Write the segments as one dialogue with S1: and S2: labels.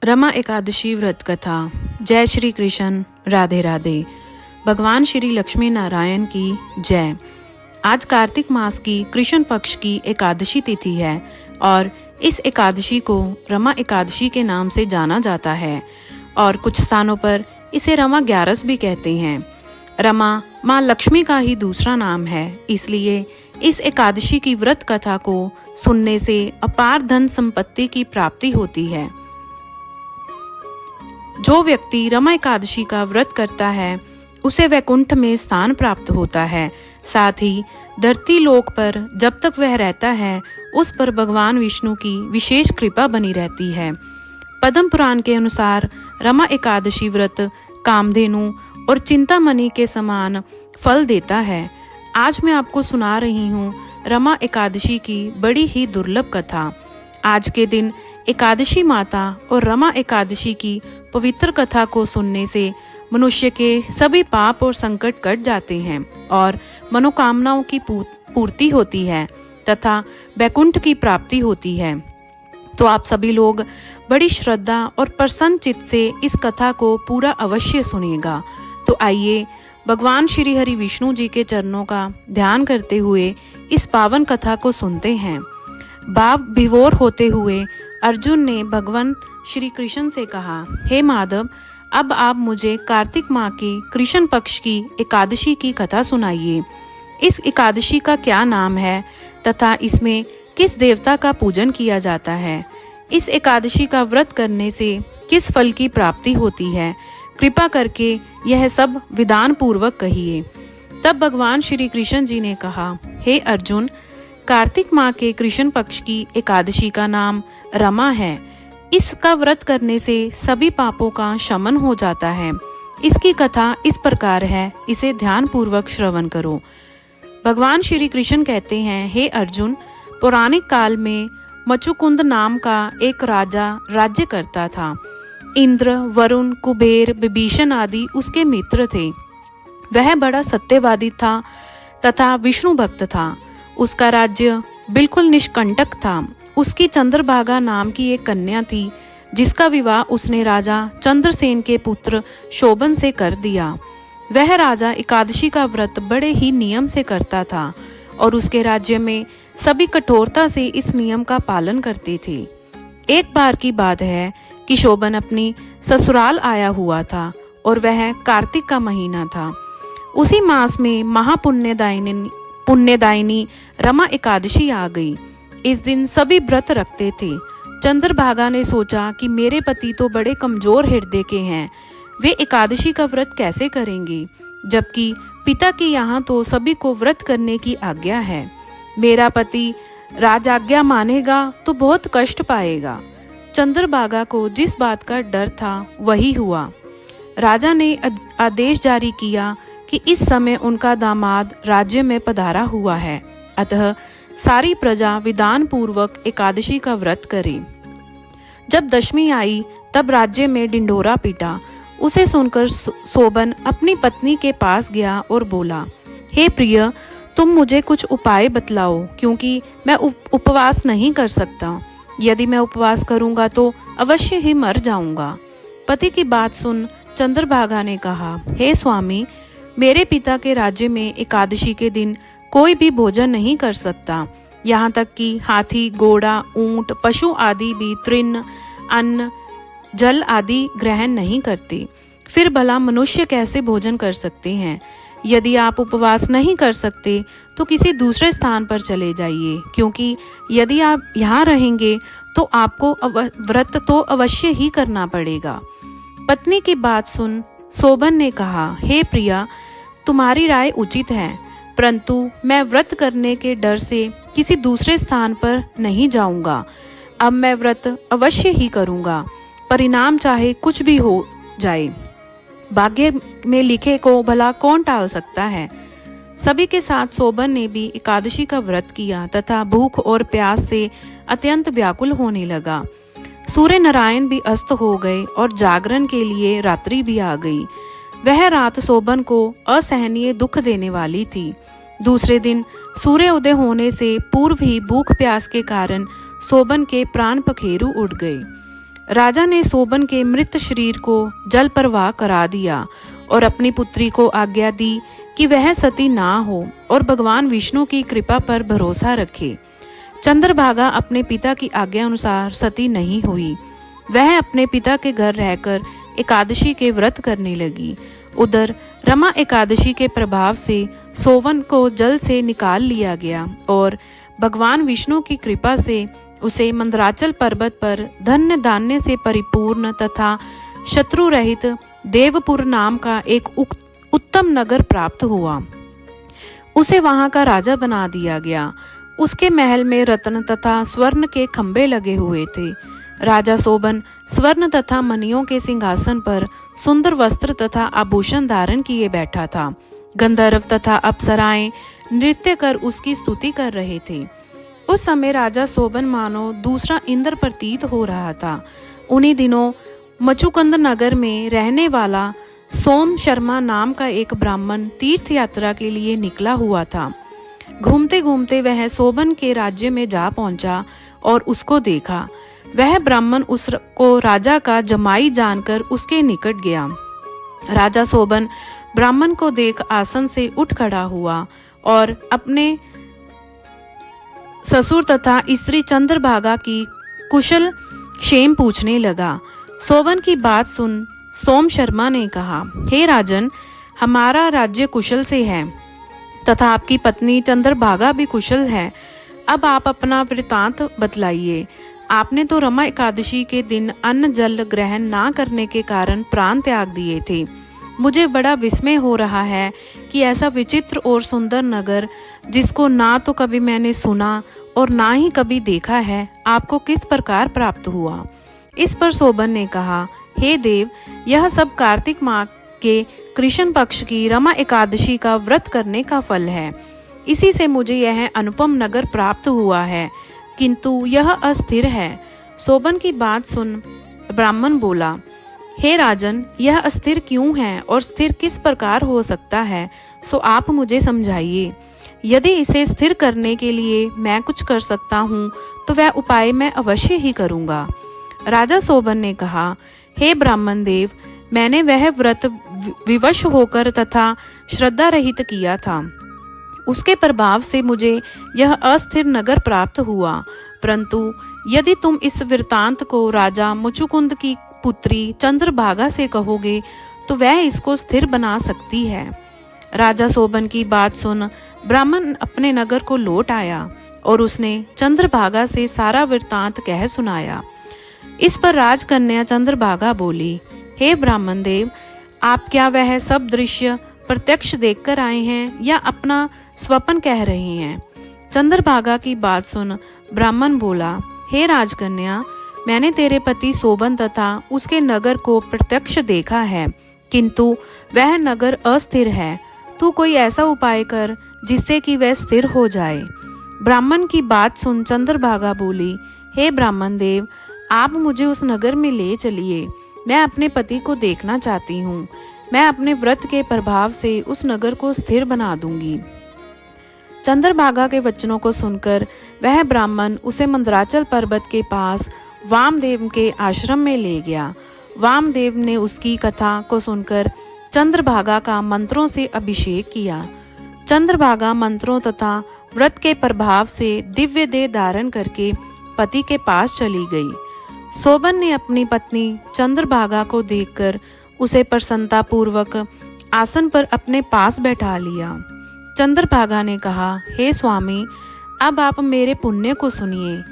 S1: रमा एकादशी व्रत कथा। जय श्री कृष्ण, राधे राधे। भगवान श्री लक्ष्मी नारायण की जय। आज कार्तिक मास की कृष्ण पक्ष की एकादशी तिथि है और इस एकादशी को रमा एकादशी के नाम से जाना जाता है और कुछ स्थानों पर इसे रमा ग्यारस भी कहते हैं। रमा माँ लक्ष्मी का ही दूसरा नाम है, इसलिए इस एकादशी की व्रत कथा को सुनने से अपार धन संपत्ति की प्राप्ति होती है। जो व्यक्ति रमा एकादशी का व्रत करता है उसे वैकुंठ में स्थान प्राप्त होता है। साथ ही धरती लोक पर जब तक वह रहता है उस पर भगवान विष्णु की विशेष कृपा बनी रहती है। पद्म पुराण के अनुसार रमा एकादशी व्रत कामधेनु और चिंतामणि के समान फल देता है। आज मैं आपको सुना रही हूँ रमा एकादशी की बड़ी ही दुर्लभ कथा। आज के दिन एकादशी माता और रमा एकादशी की पवित्र कथा को सुनने से मनुष्य के सभी पाप और संकट कट जाते हैं और मनोकामनाओं की पूर्ति होती है तथा वैकुंठ की प्राप्ति होती है। तो आप सभी लोग बड़ी श्रद्धा और प्रसन्न चित्त से इस कथा को पूरा अवश्य सुनिएगा। तो आइए भगवान श्री हरि विष्णु जी के चरणों का ध्यान करते हुए इस पावन कथा को सुनते हैं। भाव विभोर होते हुए अर्जुन ने भगवान श्री कृष्ण से कहा, हे माधव, अब आप मुझे कार्तिक माह की कृष्ण पक्ष की एकादशी की कथा सुनाइए। इस एकादशी का क्या नाम है तथा इसमें किस देवता का पूजन किया जाता है? इस एकादशी का व्रत करने से किस फल की प्राप्ति होती है? कृपा करके यह सब विधान पूर्वक कहिए। तब भगवान श्री कृष्ण जी ने कहा, हे अर्जुन, कार्तिक माह के कृष्ण पक्ष की एकादशी का नाम रमा है। इसका व्रत करने से सभी पापों का शमन हो जाता है। इसकी कथा इस प्रकार है, इसे ध्यान पूर्वक श्रवण करो। भगवान श्री कृष्ण कहते हैं, हे अर्जुन, पौराणिक काल में मचुकुंद नाम का एक राजा राज्य करता था। इंद्र, वरुण, कुबेर, विभीषण आदि उसके मित्र थे। वह बड़ा सत्यवादी था तथा विष्णु भक्त था। उसका राज्य बिल्कुल निष्कंटक था। उसकी चंद्रभागा नाम की एक कन्या थी जिसका विवाह उसने राजा चंद्रसेन के पुत्र शोभन से कर दिया। वह राजा एकादशी का व्रत बड़े ही नियम से करता था और उसके राज्य में सभी कठोरता से इस नियम का पालन करते थे। एक बार की बात है कि शोभन अपनी ससुराल आया हुआ था और वह कार्तिक का महीना था। उसी मास में पुण्यदायिनी रमा एकादशी आ गई। इस दिन सभी व्रत रखते थे। चंद्रभागा ने सोचा कि मेरे पति तो बड़े कमजोर हृदय के हैं, वे एकादशी का व्रत कैसे करेंगे, जबकि पिता के यहाँ तो सभी को व्रत करने की आज्ञा है। मेरा पति राजाज्ञा मानेगा तो बहुत कष्ट पाएगा। चंद्रभागा को जिस बात का डर था वही हुआ। राजा ने आदेश जारी किया कि इस समय उनका दामाद राज्य में पधारा हुआ है, अतः सारी प्रजा विधान पूर्वक एकादशी का व्रत करे। जब दशमी आई तब राज्य में डिंडोरा पीटा। उसे सुनकर शोभन अपनी पत्नी के पास गया और बोला, हे प्रिय, तुम मुझे कुछ उपाय बतलाओ, क्योंकि मैं उपवास नहीं कर सकता। यदि मैं उपवास करूंगा तो अवश्य ही मर जाऊंगा। पति की बात सुन चंद्रभागा ने कहा, हे स्वामी, मेरे पिता के राज्य में एकादशी के दिन कोई भी भोजन नहीं कर सकता। यहाँ तक कि हाथी, घोड़ा, ऊंट, पशु आदि भी तृण, अन्न, जल आदि ग्रहण नहीं करते। फिर भला मनुष्य कैसे भोजन कर सकते हैं? यदि आप उपवास नहीं कर सकते तो किसी दूसरे स्थान पर चले जाइए, क्योंकि यदि आप यहाँ रहेंगे तो आपको व्रत तो अवश्य ही करना पड़ेगा। पत्नी की बात सुन शोभन ने कहा, हे प्रिया, तुम्हारी राय उचित है, परंतु मैं व्रत करने के डर से किसी दूसरे स्थान पर नहीं जाऊंगा। अब मैं व्रत अवश्य ही करूंगा, परिणाम चाहे कुछ भी हो जाए। भाग्य में लिखे को भला कौन टाल सकता है। सभी के साथ शोभन ने भी एकादशी का व्रत किया तथा भूख और प्यास से अत्यंत व्याकुल होने लगा। सूर्य नारायण भी अस्त हो गए और जागरण के लिए रात्रि भी आ गई। वह रात शोभन को असहनीय दुख देने वाली थी। दूसरे दिन सूर्य उदय होने से पूर्व ही भूख प्यास के कारण शोभन के प्राण पखेरु उड़ गए। राजा ने सोबन के मृत शरीर को जल प्रवाह करा दिया और अपनी पुत्री को आज्ञा दी कि वह सती ना हो और भगवान विष्णु की कृपा पर भरोसा रखे। चंद्रभागा अपने पिता की आज्ञा अनुसार सती नहीं हुई। वह अपने पिता के घर रहकर एकादशी के व्रत करने लगी। उधर रमा एकादशी के प्रभाव से सोवन को जल से निकाल लिया गया और भगवान विष्णु की कृपा से उसे मंदराचल पर्वत पर धन्य धान्य से परिपूर्ण तथा शत्रु रहित देवपुर नाम का एक उत्तम नगर प्राप्त हुआ। उसे वहां का राजा बना दिया गया। उसके महल में रत्न तथा स्वर्ण के खंभे लगे हुए थे। राजा सोबन स्वर्ण तथा मणियों के सिंहासन पर सुंदर वस्त्र तथा आभूषण धारण किए बैठा था। गंधर्व तथा अप्सराएं नृत्य कर उसकी स्तुति कर रहे थे। उस समय राजा सोबन मानो दूसरा इंद्र प्रतीत हो रहा था। उन्हीं दिनों मचुकुंद नगर में रहने वाला सोम शर्मा नाम का एक ब्राह्मण तीर्थ यात्रा के लिए निकला हुआ था। घूमते घूमते वह सोबन के राज्य में जा पहुंचा और उसको देखा। वह ब्राह्मण उसको राजा का जमाई जानकर उसके निकट गया। राजा सोबन ब्राह्मण को देख आसन से उठ खड़ा हुआ और अपने ससुर तथा स्त्री चंद्रभागा की कुशल क्षेम पूछने लगा। सोबन की बात सुन सोम शर्मा ने कहा, हे राजन, हमारा राज्य कुशल से है तथा आपकी पत्नी चंद्रभागा भी कुशल है। अब आप अपना वृतांत बतलाइए। आपने तो रमा एकादशी के दिन अन्न जल ग्रहण ना करने के कारण प्राण त्याग दिए थे। मुझे बड़ा विस्मय हो रहा है कि ऐसा विचित्र और सुंदर नगर, जिसको ना तो कभी मैंने सुना और ना ही कभी देखा है, आपको किस प्रकार प्राप्त हुआ। इस पर सोबन ने कहा, हे देव, यह सब कार्तिक माह के कृष्ण पक्ष की रमा एकादशी का व्रत करने का फल है। इसी से मुझे यह अनुपम नगर प्राप्त हुआ है, किंतु यह अस्थिर है। सोबन की बात सुन ब्राह्मण बोला, हे राजन, यह अस्थिर क्यों है और स्थिर किस प्रकार हो सकता है, सो आप मुझे समझाइए। यदि इसे स्थिर करने के लिए मैं कुछ कर सकता हूँ तो वह उपाय मैं अवश्य ही करूँगा। राजा सोबन ने कहा, हे ब्राह्मण देव, मैंने वह व्रत विवश होकर तथा श्रद्धा रहित किया था। उसके प्रभाव से मुझे यह अस्थिर नगर प्राप्त हुआ। परंतु यदि तुम इस वृतांत को राजा मुचुकुंद की पुत्री चंद्रभागा से कहोगे तो वह इसको स्थिर बना सकती है। राजा सोबन की बात सुन ब्राह्मण अपने नगर को लौट आया और उसने चंद्रभागा से सारा वृतांत कह सुनाया। इस पर राजकन्या चंद्रभागा बोली, हे ब्राह्मण देव, आप क्या वह सब दृश्य प्रत्यक्ष देखकर आए हैं या अपना स्वप्न कह रहे हैं। चंद्रभागा की बात सुन ब्राह्मण बोला, हे राजकन्या, मैंने तेरे पति सोबन तथा उसके नगर को प्रत्यक्ष देखा है, किंतु वह नगर अस्थिर है। तू कोई ऐसा उपाय कर जिससे कि वह स्थिर हो जाए। ब्राह्मण की बात सुन चंद्रभागा बोली, हे ब्राह्मण देव, आप मुझे उस नगर में ले चलिए। मैं अपने पति को देखना चाहती हूँ। मैं अपने व्रत के प्रभाव से उस नगर को स्थिर बना दूंगी। चंद्रभागा के वचनों को सुनकर वह ब्राह्मण उसे मंदराचल पर्वत के पास वामदेव के आश्रम में ले गया। वामदेव ने उसकी कथा को सुनकर चंद्रभागा का मंत्रों से अभिषेक किया। चंद्रभागा मंत्रों तथा व्रत के प्रभाव से दिव्य देह धारण करके पति के पास चली गई। सोबन ने अपनी पत्नी चंद्रभागा को देखकर उसे प्रसन्नता पूर्वक आसन पर अपने पास बैठा लिया। चंद्रभागा ने कहा, हे स्वामी, अब आप मेरे पुण्य को सुनिए।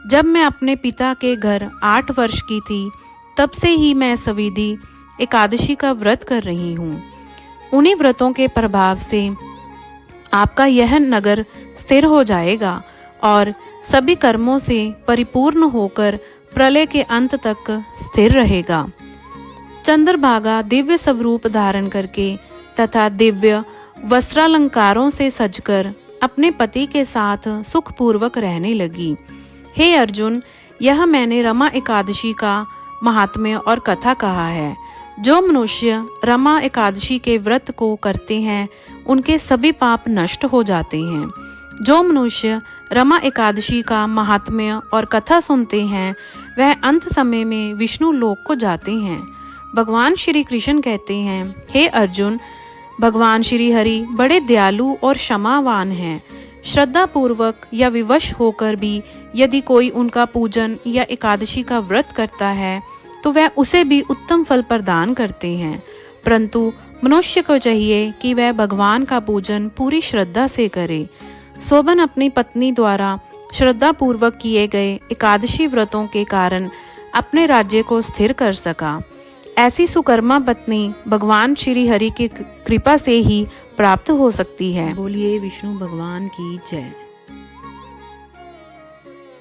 S1: जब मैं अपने पिता के घर 8 वर्ष की थी, तब से ही मैं सविधि एकादशी का व्रत कर रही हूँ। उन्हीं व्रतों के प्रभाव से आपका यह नगर स्थिर हो जाएगा और सभी कर्मों से परिपूर्ण होकर प्रलय के अंत तक स्थिर रहेगा। चंद्रभागा दिव्य स्वरूप धारण करके तथा दिव्य वस्त्रालंकारों से सजकर अपने पति के साथ सुखपूर्वक रहने लगी। हे अर्जुन, यह मैंने रमा एकादशी का महात्म्य और कथा कहा है। जो मनुष्य रमा एकादशी के व्रत को करते हैं, उनके सभी पाप नष्ट हो जाते हैं। जो मनुष्य रमा एकादशी का महात्म्य और कथा सुनते हैं, वह अंत समय में विष्णु लोक को जाते हैं। भगवान श्री कृष्ण कहते हैं, हे अर्जुन, भगवान श्री हरि बड़े दयालु और क्षमावान हैं। श्रद्धा पूर्वक या विवश होकर भी यदि कोई उनका पूजन या एकादशी का व्रत करता है तो वह उसे भी उत्तम फल प्रदान करते हैं। परंतु मनुष्य को चाहिए कि वह भगवान का पूजन पूरी श्रद्धा से करे। शोभन अपनी पत्नी द्वारा श्रद्धा पूर्वक किए गए एकादशी व्रतों के कारण अपने राज्य को स्थिर कर सका। ऐसी सुकर्मा पत्नी भगवान श्री हरि की कृपा से ही प्राप्त हो सकती है। बोलिए विष्णु भगवान की जय।